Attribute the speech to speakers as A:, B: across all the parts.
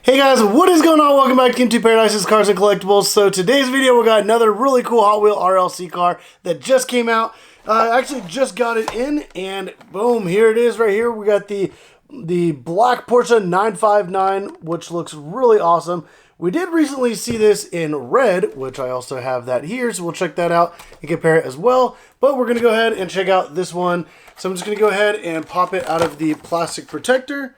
A: Hey guys, what is going on? Welcome back to Team 2 Paradise's Cars and Collectibles. So today's video, we got another really cool Hot Wheel RLC car that just came out. I actually just got it in, and boom, here it is right here. We got the black Porsche 959, which looks really awesome. We did recently see this in red, which I also have that here, so we'll check that out and compare it as well. But we're going to go ahead and check out this one. So I'm just going to go ahead and pop it out of the plastic protector.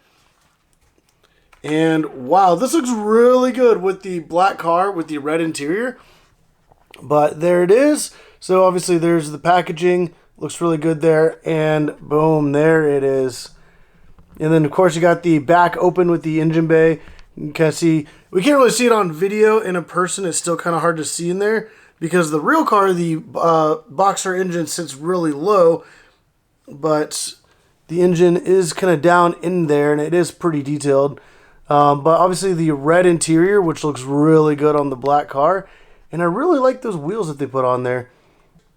A: And wow, this looks really good with the black car with the red interior. But there it is. So obviously there's the packaging. Looks really good there. And boom, there it is. And then of course you got the back open with the engine bay. You can see, we can't really see it on video. In a person, it's still kind of hard to see in there. Because the real car, the boxer engine sits really low. But the engine is kind of down in there and it is pretty detailed. But obviously the red interior, which looks really good on the black car. And I really like those wheels that they put on there.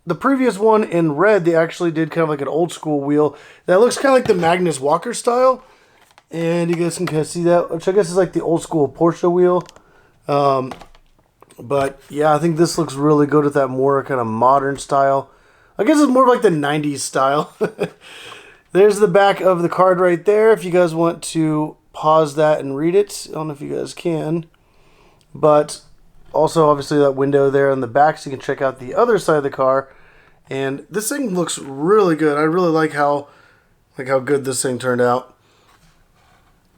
A: The previous one in red, they actually did kind of like an old school wheel. That looks kind of like the Magnus Walker style. And you guys can kind of see that, which I guess is like the old school Porsche wheel. But yeah, I think this looks really good with that more kind of modern style. I guess it's more like the 90s style. There's the back of the card right there if you guys want to pause that and read it. I don't know if you guys can, but also obviously that window there on the back, so you can check out the other side of the car. And this thing looks really good. I really like how good this thing turned out.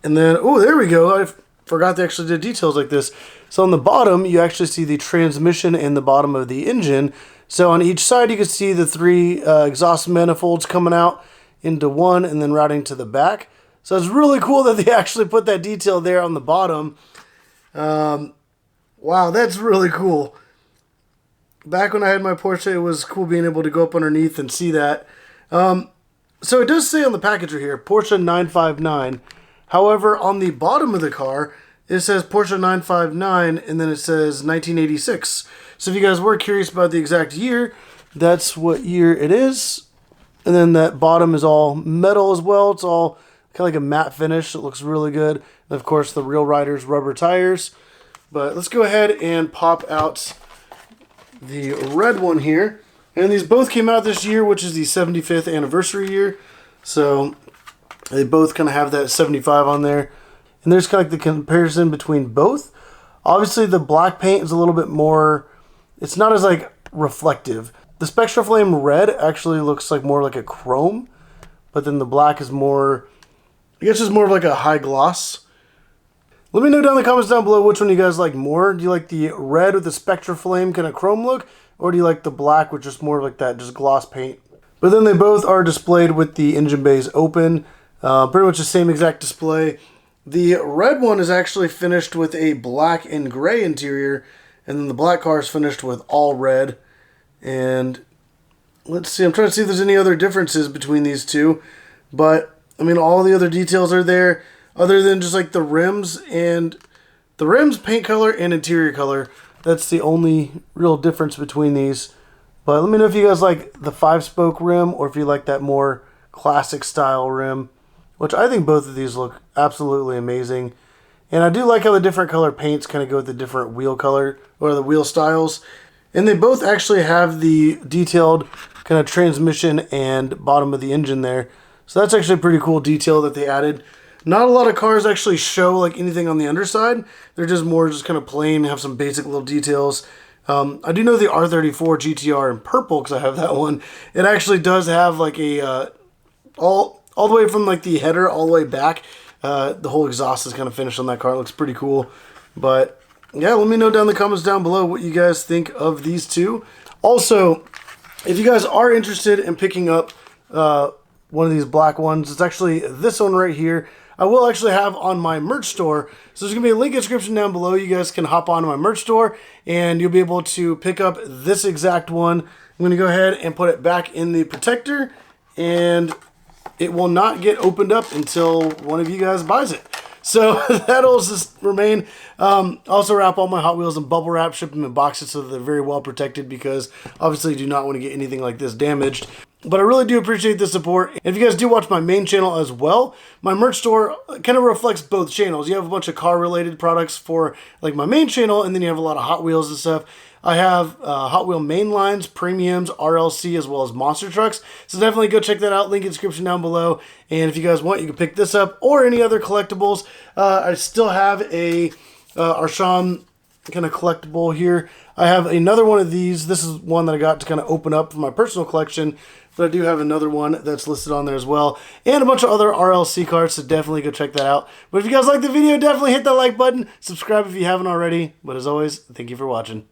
A: And then, oh, there we go. I forgot they actually did details like this. So on the bottom, you actually see the transmission in the bottom of the engine. So on each side, you can see the three exhaust manifolds coming out into one and then routing to the back. So it's really cool that they actually put that detail there on the bottom. Wow, that's really cool. Back when I had my Porsche, it was cool being able to go up underneath and see that. So it does say on the package right here, Porsche 959. However, on the bottom of the car, it says Porsche 959, and then it says 1986. So if you guys were curious about the exact year, that's what year it is. And then that bottom is all metal as well. It's all kind of like a matte finish. It looks really good. And of course, the Real Riders rubber tires. But let's go ahead and pop out the red one here. And these both came out this year, which is the 75th anniversary year. So they both kind of have that 75 on there. And there's kind of like the comparison between both. Obviously, the black paint is a little bit more, it's not as like reflective. The spectraflame red actually looks like more like a chrome. But then the black is more, I guess it's more of like a high gloss. Let me know down in the comments down below which one you guys like more. Do you like the red with the spectraflame kind of chrome look? Or do you like the black with just more like that just gloss paint? But then they both are displayed with the engine bays open. Pretty much the same exact display. The red one is actually finished with a black and gray interior. And then the black car is finished with all red. And let's see, I'm trying to see if there's any other differences between these two. But I mean, all the other details are there, other than just like the rims and the rims, paint color, and interior color. That's the only real difference between these. But let me know if you guys like the 5-spoke rim or if you like that more classic style rim, which I think both of these look absolutely amazing. And I do like how the different color paints kind of go with the different wheel color or the wheel styles. And they both actually have the detailed kind of transmission and bottom of the engine there. So that's actually a pretty cool detail that they added. Not a lot of cars actually show like anything on the underside. They're just more just kind of plain, have some basic little details. I do know the R34 GTR in purple because I have that one. It actually does have like a all the way from like the header all the way back. The whole exhaust is kind of finished on that car. It looks pretty cool. But yeah, let me know down in the comments down below what you guys think of these two. Also, if you guys are interested in picking up one of these black ones, it's actually this one right here. I will actually have on my merch store. So there's going to be a link in the description down below. You guys can hop onto my merch store and you'll be able to pick up this exact one. I'm going to go ahead and put it back in the protector and it will not get opened up until one of you guys buys it. So that'll just remain. Also wrap all my Hot Wheels in bubble wrap, ship them in boxes so that they're very well protected because obviously you do not want to get anything like this damaged. But I really do appreciate the support. And if you guys do watch my main channel as well, my merch store kind of reflects both channels. You have a bunch of car-related products for like my main channel, and then you have a lot of Hot Wheels and stuff. I have Hot Wheel mainlines, premiums, RLC, as well as monster trucks. So definitely go check that out. Link in the description down below. And if you guys want, you can pick this up or any other collectibles. I still have a Arsham kind of collectible here. I have another one of these. This is one that I got to kind of open up for my personal collection, but I do have another one that's listed on there as well, and a bunch of other RLC cards, so definitely go check that out. But if you guys like the video, definitely hit that like button, subscribe if you haven't already, but as always, thank you for watching.